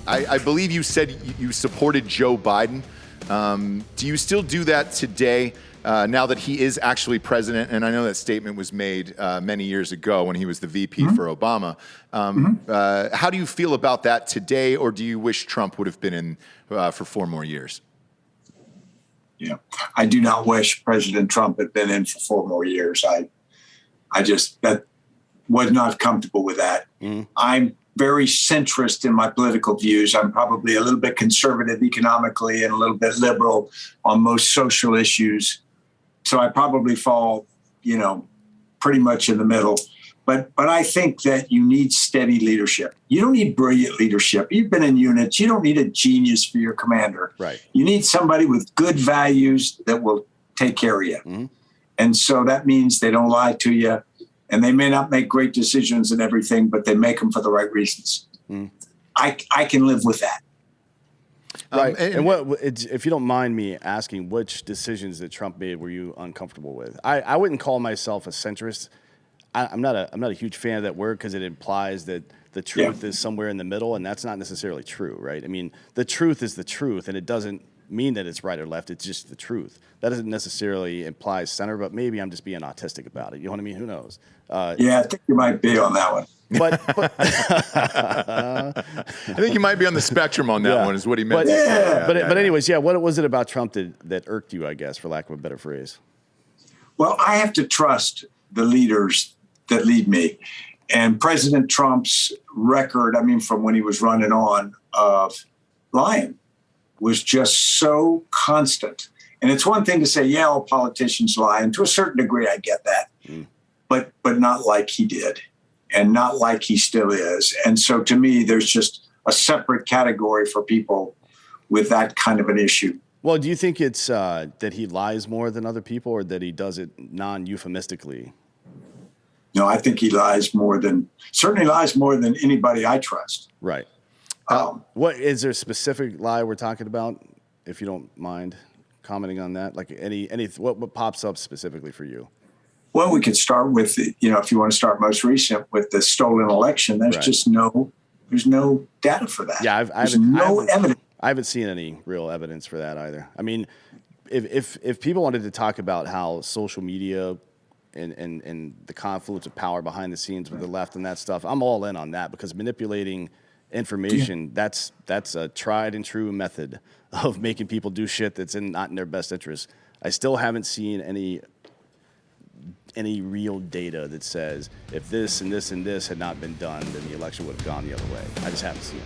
I believe you said you supported Joe Biden. Do you still do that today, now that he is actually president? And I know that statement was made many years ago when he was the VP for Obama. How do you feel about that today, or do you wish Trump would have been in for 4 more years? Yeah, I do not wish President Trump had been in for 4 more years. I just was not comfortable with that. I'm very centrist in my political views. I'm probably a little bit conservative economically and a little bit liberal on most social issues. So I probably fall, pretty much in the middle. But I think that you need steady leadership. You don't need brilliant leadership. You've been in units. You don't need a genius for your commander. Right. You need somebody with good values that will take care of you. And so that means they don't lie to you. And they may not make great decisions and everything, but they make them for the right reasons. I can live with that. Right. And if you don't mind me asking, which decisions that Trump made were you uncomfortable with? I wouldn't call myself a centrist. I'm not a huge fan of that word because it implies that the truth is somewhere in the middle, and that's not necessarily true, right? I mean, the truth is the truth, and it doesn't mean that it's right or left. It's just the truth. That doesn't necessarily imply center, but maybe I'm just being autistic about it. You know what I mean? Who knows? Yeah, I think you might be on that one. But I think you might be on the spectrum on that one, is what he meant. But anyways, what was it about Trump that irked you, I guess, for lack of a better phrase? Well, I have to trust the leaders that lead me. And President Trump's record, from when he was running on, of lying was just so constant. And it's one thing to say, all politicians lie. And to a certain degree, I get that. But not like he did, and not like he still is. And so to me, there's just a separate category for people with that kind of an issue. Well, do you think it's that he lies more than other people, or that he does it non-euphemistically? No, I think he certainly lies more than anybody I trust. Right. What is there a specific lie we're talking about, if you don't mind commenting on that? Like what pops up specifically for you? Well, we could start with, if you want to start most recent with the stolen election, there's just there's no data for that. Yeah, there's no evidence. I haven't seen any real evidence for that either. I mean, if people wanted to talk about how social media and the confluence of power behind the scenes with the left and that stuff, I'm all in on that, because manipulating information, that's a tried and true method of making people do shit that's not in their best interest. I still haven't seen any real data that says if this and this and this had not been done, then the election would have gone the other way. I just haven't seen it.